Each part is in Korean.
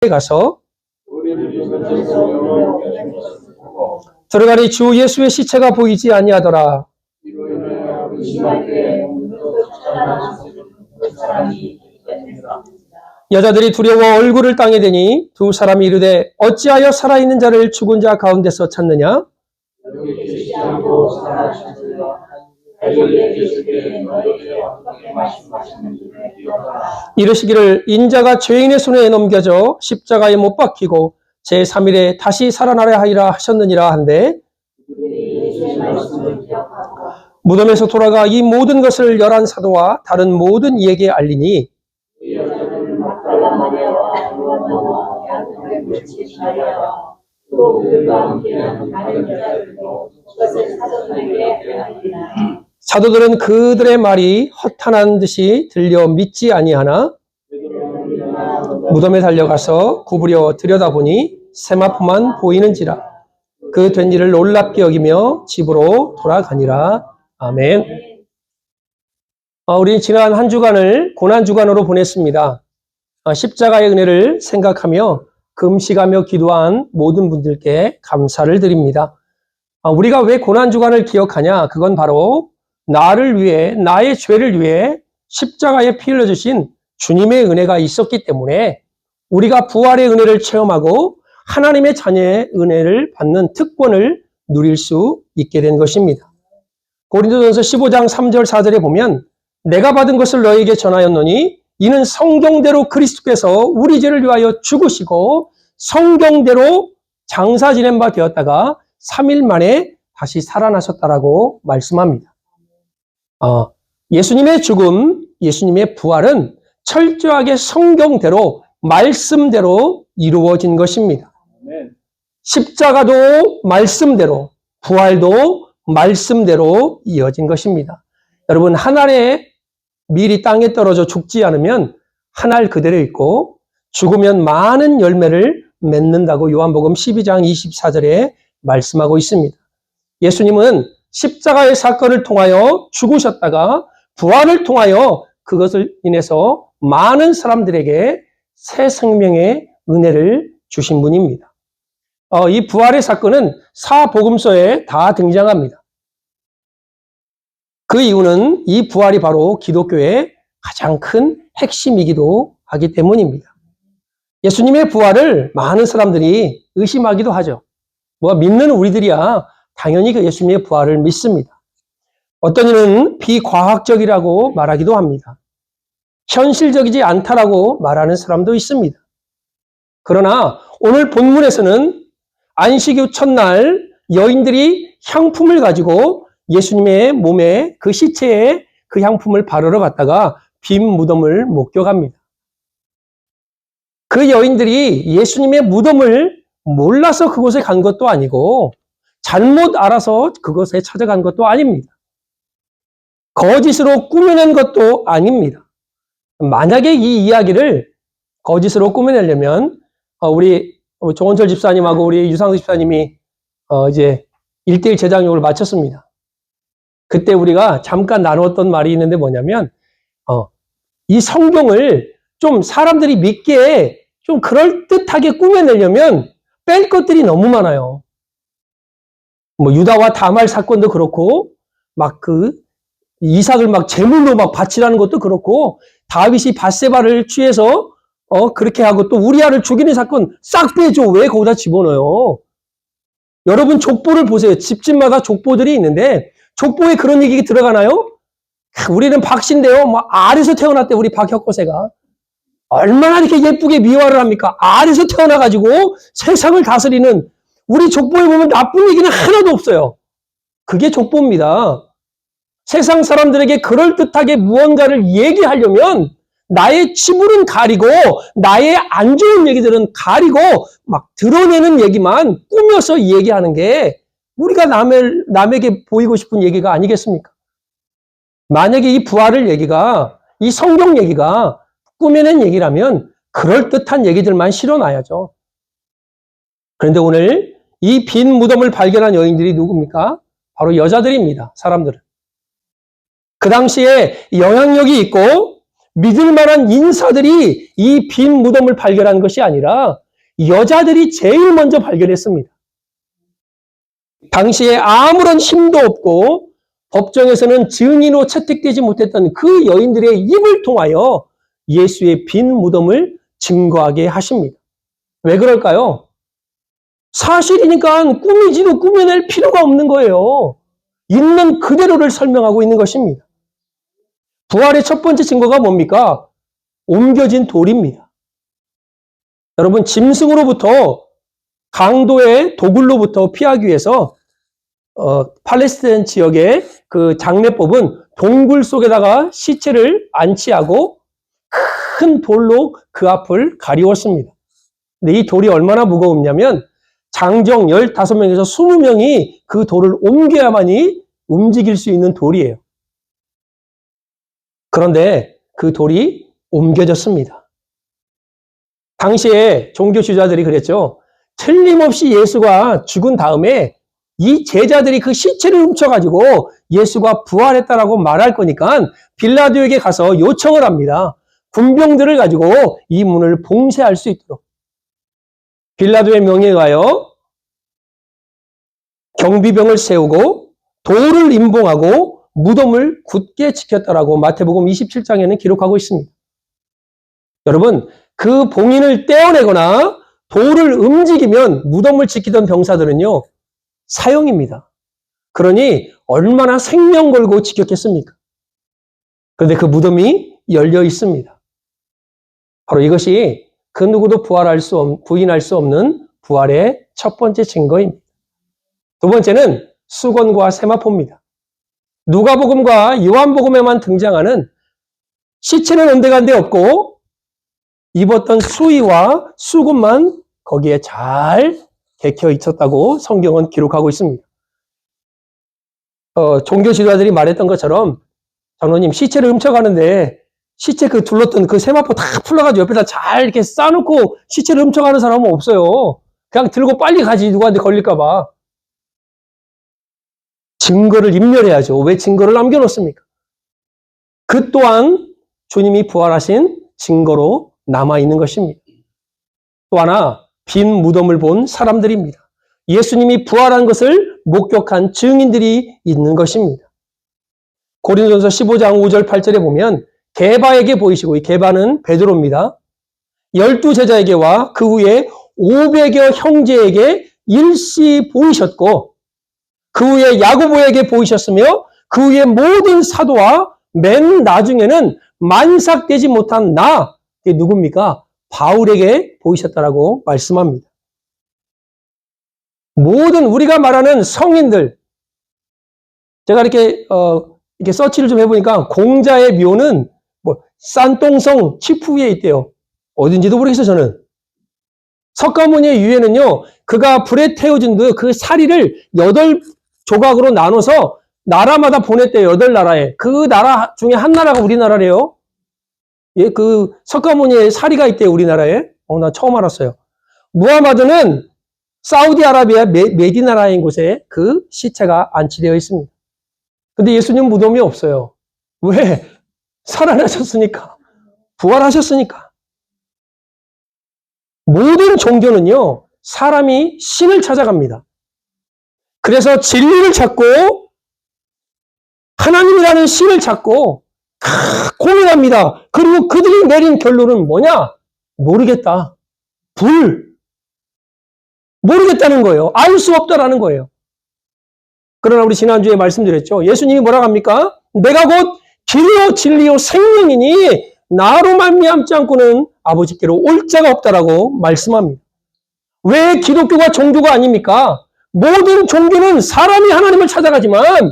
가서 들어가니 주 예수의 시체가 보이지 아니하더라. 여자들이 두려워 얼굴을 땅에 대니 두 사람이 이르되 어찌하여 살아있는 자를 죽은 자 가운데서 찾느냐? 이르시기를 인자가 죄인의 손에 넘겨져 십자가에 못 박히고 제3일에 다시 살아나려 하리라 하셨느니라 한데, 무덤에서 돌아가 이 모든 것을 11사도와 다른 모든 이에게 알리니 사도들은 그들의 말이 허탄한 듯이 들려 믿지 아니하나 무덤에 달려가서 구부려 들여다보니 세마포만 보이는지라 그 된 일을 놀랍게 여기며 집으로 돌아가니라. 아멘. 우리 지난 한 주간을 고난주간으로 보냈습니다. 십자가의 은혜를 생각하며 금식하며 기도한 모든 분들께 감사를 드립니다. 우리가 왜 고난주간을 기억하냐? 그건 바로 나를 위해, 나의 죄를 위해 십자가에 피 흘려주신 주님의 은혜가 있었기 때문에 우리가 부활의 은혜를 체험하고 하나님의 자녀의 은혜를 받는 특권을 누릴 수 있게 된 것입니다. 고린도전서 15장 3절 4절에 보면 내가 받은 것을 너에게 전하였노니 이는 성경대로 그리스도께서 우리 죄를 위하여 죽으시고 성경대로 장사 지낸 바 되었다가 3일 만에 다시 살아나셨다라고 말씀합니다. 예수님의 죽음, 예수님의 부활은 철저하게 성경대로 말씀대로 이루어진 것입니다. 십자가도 말씀대로, 부활도 말씀대로 이어진 것입니다. 여러분, 한 알에 밀이 땅에 떨어져 죽지 않으면 한 알 그대로 있고 죽으면 많은 열매를 맺는다고 요한복음 12장 24절에 말씀하고 있습니다. 예수님은 십자가의 사건을 통하여 죽으셨다가 부활을 통하여 그것을 인해서 많은 사람들에게 새 생명의 은혜를 주신 분입니다. 이 부활의 사건은 사복음서에 다 등장합니다. 그 이유는 이 부활이 바로 기독교의 가장 큰 핵심이기도 하기 때문입니다. 예수님의 부활을 많은 사람들이 의심하기도 하죠. 믿는 우리들이야 당연히 그 예수님의 부활을 믿습니다. 어떤 이는 비과학적이라고 말하기도 합니다. 현실적이지 않다라고 말하는 사람도 있습니다. 그러나 오늘 본문에서는 안식 후 첫날 여인들이 향품을 가지고 예수님의 몸에 그 시체에 그 향품을 바르러 갔다가 빈 무덤을 목격합니다. 그 여인들이 예수님의 무덤을 몰라서 그곳에 간 것도 아니고 잘못 알아서 그곳에 찾아간 것도 아닙니다. 거짓으로 꾸며낸 것도 아닙니다. 만약에 이 이야기를 거짓으로 꾸며내려면 우리 조원철 집사님하고 우리 유상수 집사님이 이제 1:1 제장육을 마쳤습니다. 그때 우리가 잠깐 나누었던 말이 있는데 뭐냐면 이 성경을 좀 사람들이 믿게 좀 그럴듯하게 꾸며내려면 뺄 것들이 너무 많아요. 유다와 다말 사건도 그렇고 막 이삭을 막 제물로 막 바치라는 것도 그렇고 다윗이 밧세바를 취해서 그렇게 하고 또 우리아를 죽이는 사건 싹 빼줘. 왜 거기다 집어넣어요? 여러분 족보를 보세요. 집집마다 족보들이 있는데 족보에 그런 얘기 들어가나요? 우리는 박씨인데요. 알에서 태어났대 우리 박혁거세가. 얼마나 이렇게 예쁘게 미화를 합니까? 알에서 태어나가지고 세상을 다스리는 우리 족보에 보면 나쁜 얘기는 하나도 없어요. 그게 족보입니다. 세상 사람들에게 그럴듯하게 무언가를 얘기하려면 나의 치부는 가리고 나의 안 좋은 얘기들은 가리고 막 드러내는 얘기만 꾸며서 얘기하는 게 우리가 남에게 보이고 싶은 얘기가 아니겠습니까? 만약에 이 부활을 얘기가 이 성경 얘기가 꾸며낸 얘기라면 그럴듯한 얘기들만 실어놔야죠. 그런데 오늘 이 빈 무덤을 발견한 여인들이 누굽니까? 바로 여자들입니다. 사람들은. 그 당시에 영향력이 있고 믿을 만한 인사들이 이 빈 무덤을 발견한 것이 아니라 여자들이 제일 먼저 발견했습니다. 당시에 아무런 힘도 없고 법정에서는 증인으로 채택되지 못했던 그 여인들의 입을 통하여 예수의 빈 무덤을 증거하게 하십니다. 왜 그럴까요? 사실이니까 꾸미지도 꾸며낼 필요가 없는 거예요. 있는 그대로를 설명하고 있는 것입니다. 부활의 첫 번째 증거가 뭡니까? 옮겨진 돌입니다. 여러분, 짐승으로부터 강도의 도굴로부터 피하기 위해서 팔레스타인 지역의 그 장례법은 동굴 속에다가 시체를 안치하고 큰 돌로 그 앞을 가리웠습니다. 근데 이 돌이 얼마나 무거웠냐면 장정 15명에서 20명이 그 돌을 옮겨야만이 움직일 수 있는 돌이에요. 그런데 그 돌이 옮겨졌습니다. 당시에 종교 지도자들이 그랬죠. 틀림없이 예수가 죽은 다음에 이 제자들이 그 시체를 훔쳐가지고 예수가 부활했다라고 말할 거니까 빌라도에게 가서 요청을 합니다. 군병들을 가지고 이 문을 봉쇄할 수 있도록. 빌라도의 명예에 가여 경비병을 세우고 돌을 임봉하고 무덤을 굳게 지켰다라고 마태복음 27장에는 기록하고 있습니다. 여러분, 그 봉인을 떼어내거나 돌을 움직이면 무덤을 지키던 병사들은요, 사형입니다. 그러니 얼마나 생명 걸고 지켰겠습니까? 그런데 그 무덤이 열려 있습니다. 바로 이것이 그 누구도 부인할 수 없는 부활의 첫 번째 증거입니다. 두 번째는 수건과 세마포입니다. 누가복음과 요한복음에만 등장하는 시체는 온데간데 없고 입었던 수의와 수건만 거기에 잘 개켜 있었다고 성경은 기록하고 있습니다. 종교 지도자들이 말했던 것처럼 장로님 시체를 훔쳐가는데 시체 그 둘렀던 그 세마포 다 풀러가지고 옆에다 잘 이렇게 싸놓고 시체를 훔쳐가는 사람은 없어요. 그냥 들고 빨리 가지 누구한테 걸릴까봐. 증거를 인멸해야죠. 왜 증거를 남겨놓습니까? 그 또한 주님이 부활하신 증거로 남아있는 것입니다. 또 하나 빈 무덤을 본 사람들입니다. 예수님이 부활한 것을 목격한 증인들이 있는 것입니다. 고린도전서 15장 5절 8절에 보면 게바에게 보이시고, 이 게바는 베드로입니다. 12제자에게와 그 후에 500여 형제에게 일시 보이셨고 그 후에 야고보에게 보이셨으며 그 후에 모든 사도와 맨 나중에는 만삭되지 못한 나, 이게 누굽니까? 바울에게 보이셨다라고 말씀합니다. 모든 우리가 말하는 성인들, 제가 이렇게 서치를 좀 해보니까 공자의 묘는 산똥성 치푸에 있대요. 어딘지도 모르겠어요, 저는. 석가모니의 유해는요, 그가 불에 태워진 그 사리를 8조각으로 나눠서 나라마다 보냈대요, 8나라에. 그 나라 중에 한 나라가 우리나라래요. 예, 그 석가모니의 사리가 있대요, 우리나라에. 나 처음 알았어요. 무하마드는 사우디아라비아 메디나라인 곳에 그 시체가 안치되어 있습니다. 근데 예수님 무덤이 없어요. 왜? 살아나셨으니까. 부활하셨으니까. 모든 종교는요, 사람이 신을 찾아갑니다. 그래서 진리를 찾고, 하나님이라는 신을 찾고, 고민합니다. 그리고 그들이 내린 결론은 뭐냐? 모르겠다. 모르겠다는 거예요. 알 수 없다라는 거예요. 그러나 우리 지난주에 말씀드렸죠. 예수님이 뭐라고 합니까? 내가 곧 길이요 진리요 생명이니 나로 말미암지 않고는 아버지께로 올 자가 없다라고 말씀합니다. 왜 기독교가 종교가 아닙니까? 모든 종교는 사람이 하나님을 찾아가지만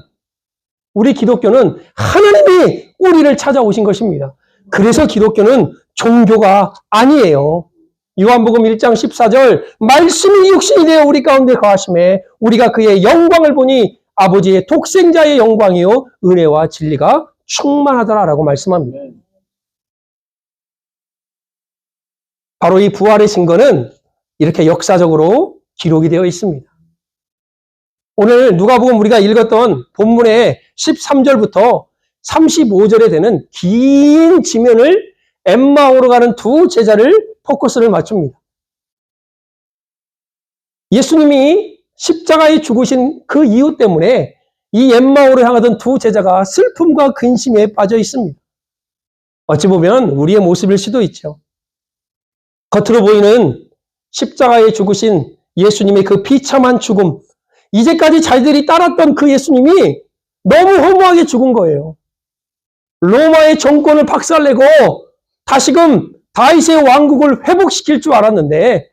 우리 기독교는 하나님이 우리를 찾아오신 것입니다. 그래서 기독교는 종교가 아니에요. 요한복음 1장 14절 말씀이 육신이 되어 우리 가운데 거하심에 우리가 그의 영광을 보니 아버지의 독생자의 영광이요 은혜와 진리가 충만하더라라고 말씀합니다. 바로 이 부활의 증거는 이렇게 역사적으로 기록이 되어 있습니다. 오늘 누가복음 우리가 읽었던 본문의 13절부터 35절에 되는 긴 지면을 엠마오로 가는 두 제자를 포커스를 맞춥니다. 예수님이 십자가에 죽으신 그 이유 때문에 이 엠마오로 향하던 두 제자가 슬픔과 근심에 빠져 있습니다. 어찌 보면 우리의 모습일 수도 있죠. 겉으로 보이는 십자가에 죽으신 예수님의 그 비참한 죽음, 이제까지 자기들이 따랐던 그 예수님이 너무 허무하게 죽은 거예요. 로마의 정권을 박살내고 다시금 다윗의 왕국을 회복시킬 줄 알았는데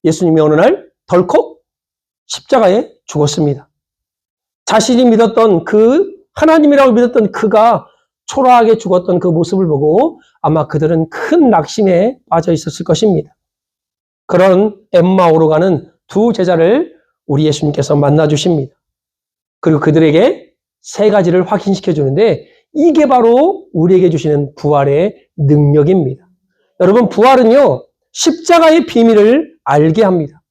예수님이 어느 날 덜컥 십자가에 죽었습니다. 자신이 믿었던 그 하나님이라고 믿었던 그가 초라하게 죽었던 그 모습을 보고 아마 그들은 큰 낙심에 빠져 있었을 것입니다. 그런 엠마오로 가는 두 제자를 우리 예수님께서 만나 주십니다. 그리고 그들에게 세 가지를 확인시켜 주는데 이게 바로 우리에게 주시는 부활의 능력입니다. 여러분, 부활은요, 십자가의 비밀을 알게 합니다.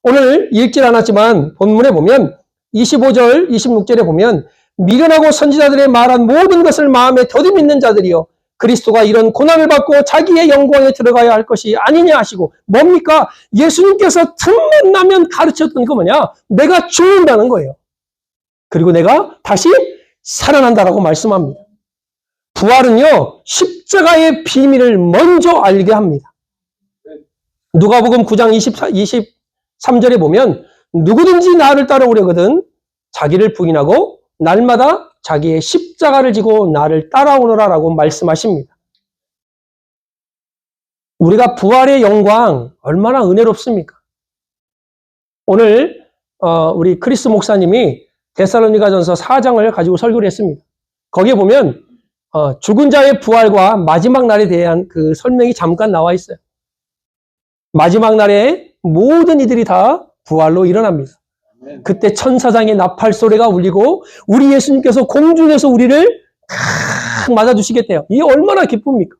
오늘 읽질 않았지만 본문에 보면 25절, 26절에 보면 미련하고 선지자들의 말한 모든 것을 마음에 더듬 있는 자들이여 그리스도가 이런 고난을 받고 자기의 영광에 들어가야 할 것이 아니냐 하시고 뭡니까? 예수님께서 틈만 나면 가르쳤던 거 뭐냐? 내가 죽는다는 거예요. 그리고 내가 다시 살아난다라고 말씀합니다. 부활은요, 십자가의 비밀을 먼저 알게 합니다. 누가복음 9장 23절에 보면 누구든지 나를 따라오려거든 자기를 부인하고 날마다 자기의 십자가를 지고 나를 따라오너라라고 말씀하십니다. 우리가 부활의 영광 얼마나 은혜롭습니까? 오늘 우리 크리스 목사님이 데살로니가전서 4장을 가지고 설교를 했습니다. 거기에 보면 죽은 자의 부활과 마지막 날에 대한 그 설명이 잠깐 나와 있어요. 마지막 날에 모든 이들이 다 부활로 일어납니다. 그때 천사장의 나팔 소리가 울리고 우리 예수님께서 공중에서 우리를 탁 맞아주시겠대요. 이게 얼마나 기쁩니까?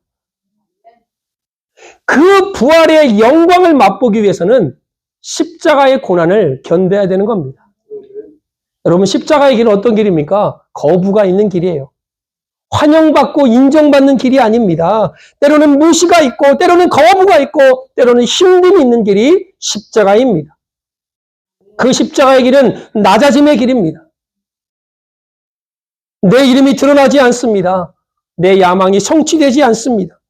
그 부활의 영광을 맛보기 위해서는 십자가의 고난을 견뎌야 되는 겁니다. 여러분, 십자가의 길은 어떤 길입니까? 거부가 있는 길이에요. 환영받고 인정받는 길이 아닙니다. 때로는 무시가 있고 때로는 거부가 있고 때로는 힘듦이 있는 길이 십자가입니다. 그 십자가의 길은 낮아짐의 길입니다. 내 이름이 드러나지 않습니다. 내 야망이 성취되지 않습니다.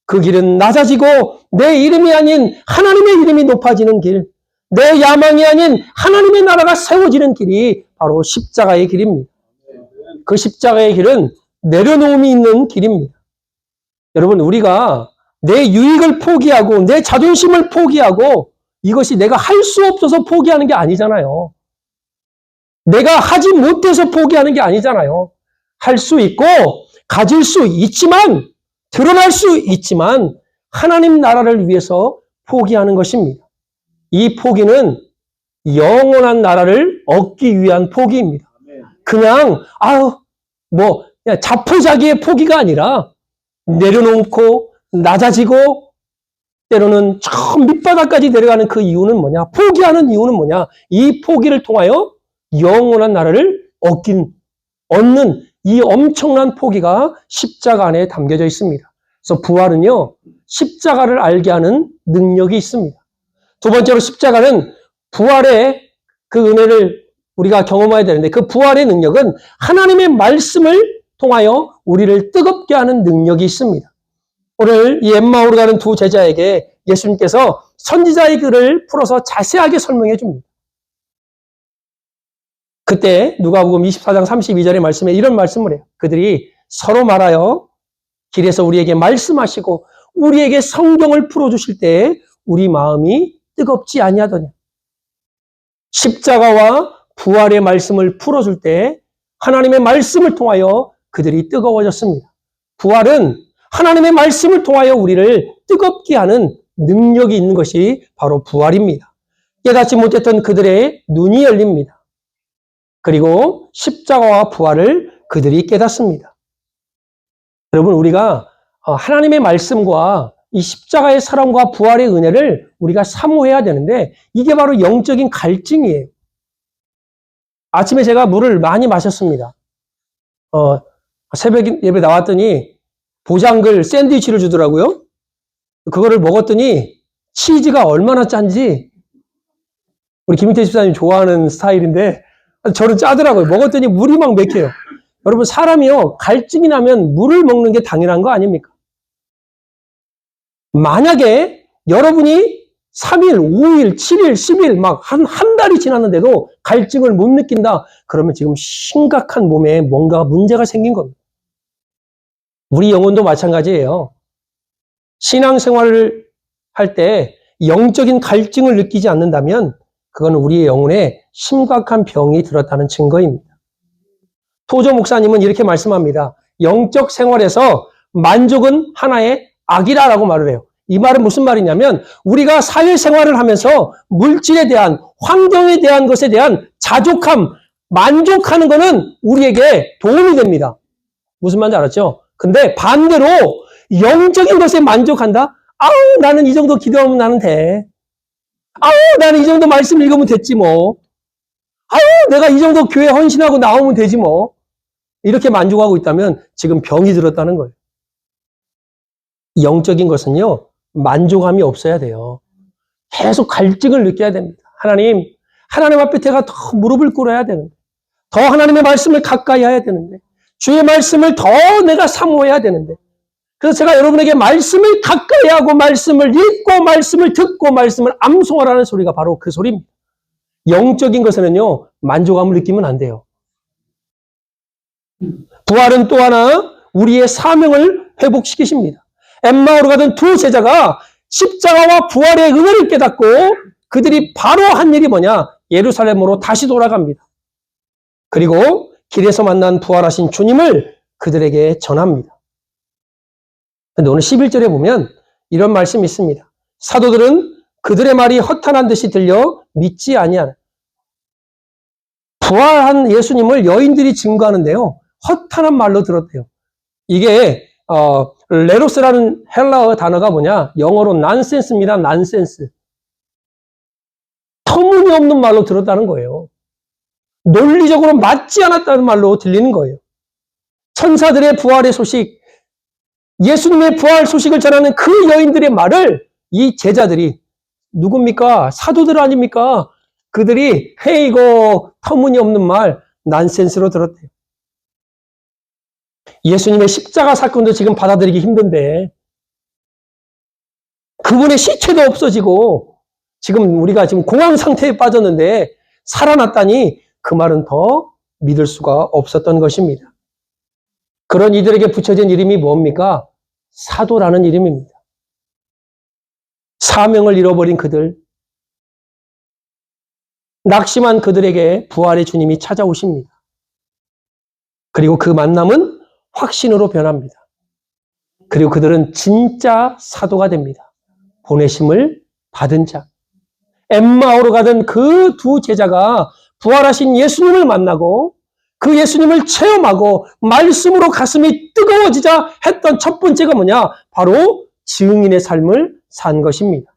그 길은 낮아지고 내 이름이 아닌 하나님의 이름이 높아지는 길, 내 야망이 아닌 하나님의 나라가 세워지는 길이 바로 십자가의 길입니다. 그 십자가의 길은 내려놓음이 있는 길입니다. 여러분, 우리가 내 유익을 포기하고 내 자존심을 포기하고 이것이 내가 할 수 없어서 포기하는 게 아니잖아요. 내가 하지 못해서 포기하는 게 아니잖아요. 할 수 있고 가질 수 있지만 드러날 수 있지만 하나님 나라를 위해서 포기하는 것입니다. 이 포기는 영원한 나라를 얻기 위한 포기입니다. 그냥 그냥 자포자기의 포기가 아니라 내려놓고 낮아지고 때로는 저 밑바닥까지 내려가는 그 이유는 뭐냐? 포기하는 이유는 뭐냐? 이 포기를 통하여 영원한 나라를 얻는 이 엄청난 포기가 십자가 안에 담겨져 있습니다. 그래서 부활은요, 십자가를 알게 하는 능력이 있습니다. 두 번째로 십자가는 부활의 그 은혜를 우리가 경험해야 되는데 그 부활의 능력은 하나님의 말씀을 통하여 우리를 뜨겁게 하는 능력이 있습니다. 오늘 이 엠마오로 가는 두 제자에게 예수님께서 선지자의 글을 풀어서 자세하게 설명해 줍니다. 그때 누가복음 24장 32절의 말씀에 이런 말씀을 해요. 그들이 서로 말하여 길에서 우리에게 말씀하시고 우리에게 성경을 풀어주실 때 우리 마음이 뜨겁지 아니하더냐. 십자가와 부활의 말씀을 풀어줄 때 하나님의 말씀을 통하여 그들이 뜨거워졌습니다. 부활은 하나님의 말씀을 통하여 우리를 뜨겁게 하는 능력이 있는 것이 바로 부활입니다. 깨닫지 못했던 그들의 눈이 열립니다. 그리고 십자가와 부활을 그들이 깨닫습니다. 여러분, 우리가 하나님의 말씀과 이 십자가의 사랑과 부활의 은혜를 우리가 사모해야 되는데 이게 바로 영적인 갈증이에요. 아침에 제가 물을 많이 마셨습니다. 새벽 예배 나왔더니 보장글 샌드위치를 주더라고요. 그거를 먹었더니 치즈가 얼마나 짠지 우리 김인태 집사님 좋아하는 스타일인데 저는 짜더라고요. 먹었더니 물이 막 맥혀요. 여러분 사람이요 갈증이 나면 물을 먹는 게 당연한 거 아닙니까? 만약에 여러분이 3일, 5일, 7일, 10일 막 한 달이 지났는데도 갈증을 못 느낀다. 그러면 지금 심각한 몸에 뭔가 문제가 생긴 겁니다. 우리 영혼도 마찬가지예요. 신앙생활을 할 때 영적인 갈증을 느끼지 않는다면 그건 우리의 영혼에 심각한 병이 들었다는 증거입니다. 토조 목사님은 이렇게 말씀합니다. 영적 생활에서 만족은 하나의 악이라고 말을 해요. 이 말은 무슨 말이냐면 우리가 사회생활을 하면서 물질에 대한 환경에 대한 것에 대한 자족함, 만족하는 것은 우리에게 도움이 됩니다. 무슨 말인지 알았죠? 근데 반대로 영적인 것에 만족한다? 아우 나는 이 정도 기도하면 나는 돼. 아우 나는 이 정도 말씀 읽으면 됐지 뭐. 아우 내가 이 정도 교회 헌신하고 나오면 되지 뭐. 이렇게 만족하고 있다면 지금 병이 들었다는 거예요. 영적인 것은요. 만족함이 없어야 돼요. 계속 갈증을 느껴야 됩니다. 하나님 앞에 제가 더 무릎을 꿇어야 되는데 더 하나님의 말씀을 가까이 해야 되는데 주의 말씀을 더 내가 사모해야 되는데 그래서 제가 여러분에게 말씀을 가까이 하고 말씀을 읽고 말씀을 듣고 말씀을 암송하라는 소리가 바로 그 소리입니다. 영적인 것에는요. 만족함을 느끼면 안 돼요. 부활은 또 하나 우리의 사명을 회복시키십니다. 엠마오로 가던 두 제자가 십자가와 부활의 은혜를 깨닫고 그들이 바로 한 일이 뭐냐? 예루살렘으로 다시 돌아갑니다. 그리고 길에서 만난 부활하신 주님을 그들에게 전합니다. 근데 오늘 11절에 보면 이런 말씀이 있습니다. 사도들은 그들의 말이 허탄한 듯이 들려 믿지 아니하는 부활한 예수님을 여인들이 증거하는데요. 허탄한 말로 들었대요. 이게 레로스라는 헬라어 단어가 뭐냐? 영어로 난센스입니다. 난센스. 터무니없는 말로 들었다는 거예요. 논리적으로 맞지 않았다는 말로 들리는 거예요. 천사들의 부활의 소식, 예수님의 부활 소식을 전하는 그 여인들의 말을 이 제자들이 누굽니까? 사도들 아닙니까? 그들이 이거 터무니없는 말, 난센스로 들었대요. 예수님의 십자가 사건도 지금 받아들이기 힘든데 그분의 시체도 없어지고 지금 우리가 지금 공황 상태에 빠졌는데 살아났다니 그 말은 더 믿을 수가 없었던 것입니다. 그런 이들에게 붙여진 이름이 뭡니까? 사도라는 이름입니다. 사명을 잃어버린 그들, 낙심한 그들에게 부활의 주님이 찾아오십니다. 그리고 그 만남은 확신으로 변합니다. 그리고 그들은 진짜 사도가 됩니다. 보내심을 받은 자. 엠마오로 가던 그 두 제자가 부활하신 예수님을 만나고 그 예수님을 체험하고 말씀으로 가슴이 뜨거워지자 했던 첫 번째가 뭐냐? 바로 증인의 삶을 산 것입니다.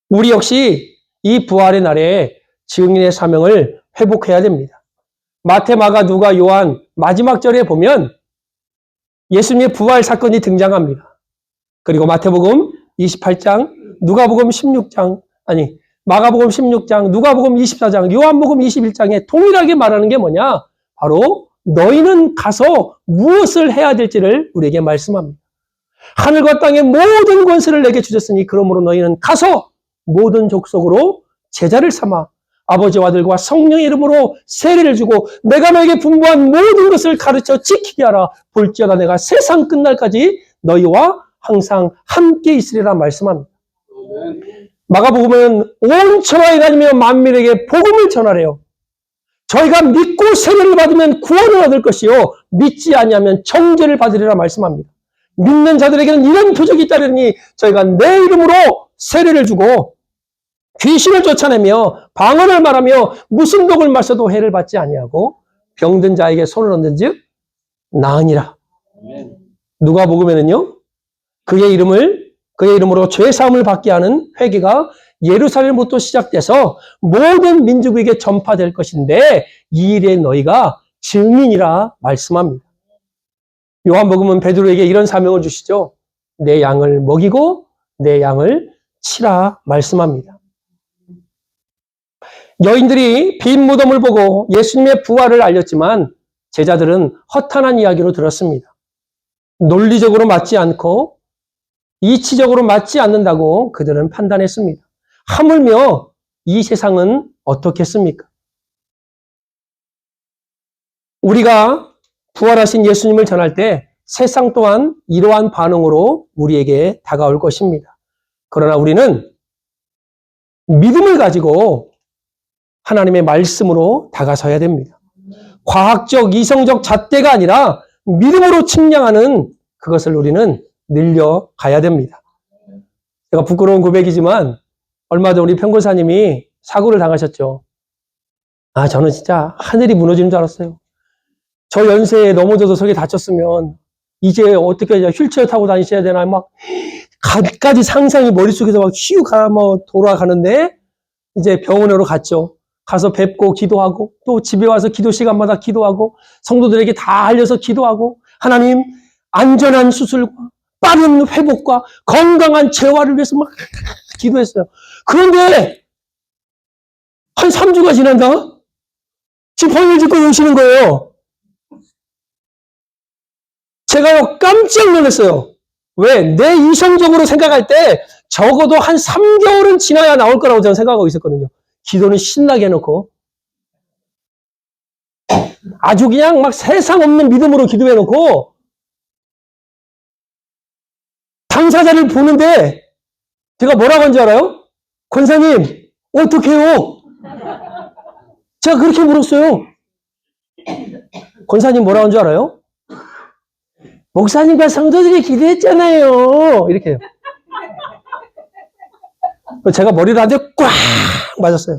우리 역시 이 부활의 날에 증인의 사명을 회복해야 됩니다. 마태, 마가, 누가, 요한 마지막 절에 보면 예수님의 부활 사건이 등장합니다. 그리고 마태복음 28장, 누가복음 16장, 마가복음 16장, 누가복음 24장, 요한복음 21장에 동일하게 말하는 게 뭐냐? 바로 너희는 가서 무엇을 해야 될지를 우리에게 말씀합니다. 하늘과 땅의 모든 권세를 내게 주셨으니 그러므로 너희는 가서 모든 족속으로 제자를 삼아 아버지와 아들과 성령의 이름으로 세례를 주고 내가 너에게 분부한 모든 것을 가르쳐 지키게 하라. 볼지어다 내가 세상 끝날까지 너희와 항상 함께 있으리라 말씀합니다. 마가복음은 온 천하에 다니며 만민에게 복음을 전하래요. 저희가 믿고 세례를 받으면 구원을 얻을 것이요 믿지 아니하면 정죄를 받으리라 말씀합니다. 믿는 자들에게는 이런 표적이 있다려니 저희가 내 이름으로 세례를 주고 귀신을 쫓아내며 방언을 말하며 무슨 독을 마셔도 해를 받지 아니하고 병든 자에게 손을 얹은즉 나으니라. 누가복음에는요 그의 이름으로 죄 사함을 받게 하는 회개가 예루살렘부터 시작돼서 모든 민족에게 전파될 것인데 이 일에 너희가 증인이라 말씀합니다. 요한복음은 베드로에게 이런 사명을 주시죠. 내 양을 먹이고 내 양을 치라 말씀합니다. 여인들이 빈 무덤을 보고 예수님의 부활을 알렸지만 제자들은 허탄한 이야기로 들었습니다. 논리적으로 맞지 않고 이치적으로 맞지 않는다고 그들은 판단했습니다. 하물며 이 세상은 어떻겠습니까? 우리가 부활하신 예수님을 전할 때 세상 또한 이러한 반응으로 우리에게 다가올 것입니다. 그러나 우리는 믿음을 가지고 하나님의 말씀으로 다가서야 됩니다. 과학적, 이성적 잣대가 아니라 믿음으로 측량하는 그것을 우리는 늘려가야 됩니다. 제가 부끄러운 고백이지만 얼마 전 우리 평권사님이 사고를 당하셨죠. 저는 진짜 하늘이 무너지는 줄 알았어요. 저 연세에 넘어져서 속에 다쳤으면 이제 어떻게 휠체어 타고 다니셔야 되나 막 갖가지 상상이 머릿속에서 막 휘우 돌아가는데 이제 병원으로 갔죠. 가서 뵙고 기도하고 또 집에 와서 기도 시간마다 기도하고 성도들에게 다 알려서 기도하고 하나님 안전한 수술과 빠른 회복과 건강한 재활을 위해서 막 기도했어요. 그런데 한 3주가 지난다? 지금 병을 짓고 오시는 거예요. 제가요 깜짝 놀랐어요. 왜? 내 이성적으로 생각할 때 적어도 한 3개월은 지나야 나올 거라고 저는 생각하고 있었거든요. 기도는 신나게 해놓고 아주 그냥 막 세상 없는 믿음으로 기도해놓고 당사자를 보는데 제가 뭐라고 한 줄 알아요? 권사님 어떡해요? 제가 그렇게 물었어요. 권사님 뭐라고 한 줄 알아요? 목사님과 성도들이 기도했잖아요. 이렇게 해요. 제가 머리를 아주 꽉 맞았어요.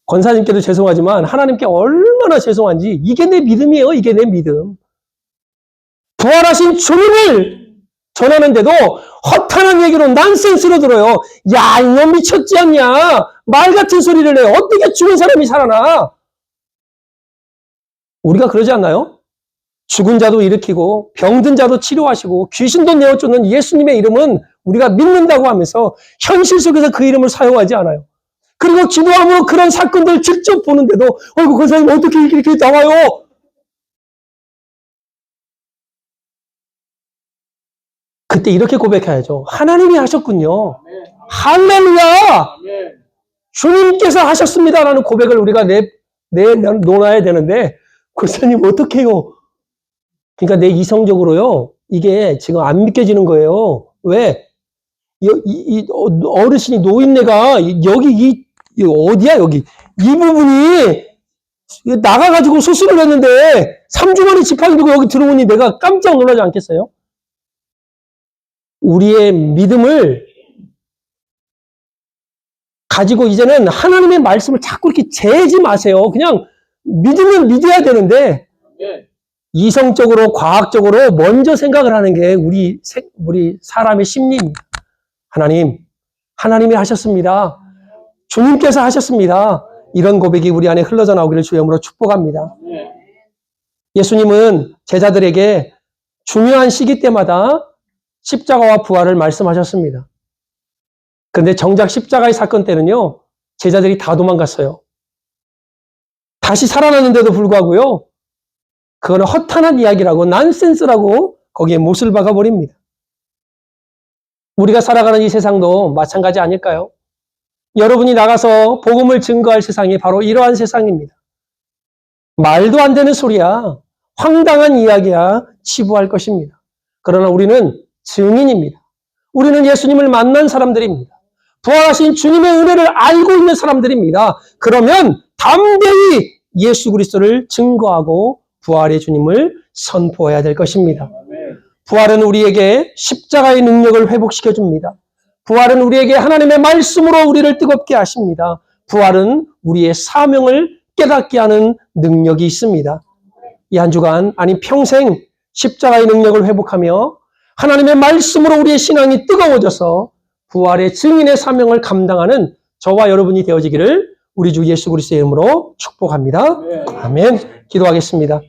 권사님께도 죄송하지만 하나님께 얼마나 죄송한지 이게 내 믿음이에요. 이게 내 믿음. 부활하신 주님을 전하는데도 허탄한 얘기로 난센스로 들어요. 야, 이놈 미쳤지 않냐? 말 같은 소리를 해요. 어떻게 죽은 사람이 살아나? 우리가 그러지 않나요? 죽은 자도 일으키고 병든 자도 치료하시고 귀신도 내어쫓는 예수님의 이름은 우리가 믿는다고 하면서 현실 속에서 그 이름을 사용하지 않아요. 그리고 기도하며 그런 사건들 직접 보는데도 어이구 권사님 어떻게 이렇게 나와요? 그때 이렇게 고백해야죠. 하나님이 하셨군요. 할렐루야! 주님께서 하셨습니다라는 고백을 우리가 내놓아야 되는데 권사님 어떡해요? 그러니까 내 이성적으로요, 이게 지금 안 믿겨지는 거예요. 왜? 어르신이 노인네가 여기 어디야 여기 이 부분이 나가가지고 수술을 했는데 3주 만에 지팡이 들고 여기 들어오니 내가 깜짝 놀라지 않겠어요? 우리의 믿음을 가지고 이제는 하나님의 말씀을 자꾸 이렇게 재지 마세요. 그냥 믿으면 믿어야 되는데 이성적으로 과학적으로 먼저 생각을 하는 게 우리 사람의 심리입니다. 하나님이 하셨습니다. 주님께서 하셨습니다. 이런 고백이 우리 안에 흘러져 나오기를 주의 이름으로 축복합니다. 예수님은 제자들에게 중요한 시기 때마다 십자가와 부활을 말씀하셨습니다. 그런데 정작 십자가의 사건 때는요, 제자들이 다 도망갔어요. 다시 살아났는데도 불구하고요, 그거는 허탄한 이야기라고 난센스라고 거기에 못을 박아버립니다. 우리가 살아가는 이 세상도 마찬가지 아닐까요? 여러분이 나가서 복음을 증거할 세상이 바로 이러한 세상입니다. 말도 안 되는 소리야, 황당한 이야기야 치부할 것입니다. 그러나 우리는 증인입니다. 우리는 예수님을 만난 사람들입니다. 부활하신 주님의 은혜를 알고 있는 사람들입니다. 그러면 담대히 예수 그리스도를 증거하고 부활의 주님을 선포해야 될 것입니다. 부활은 우리에게 십자가의 능력을 회복시켜 줍니다. 부활은 우리에게 하나님의 말씀으로 우리를 뜨겁게 하십니다. 부활은 우리의 사명을 깨닫게 하는 능력이 있습니다. 이 한 주간, 아니 평생 십자가의 능력을 회복하며 하나님의 말씀으로 우리의 신앙이 뜨거워져서 부활의 증인의 사명을 감당하는 저와 여러분이 되어지기를 우리 주 예수 그리스도의 이름으로 축복합니다. 아멘. 기도하겠습니다.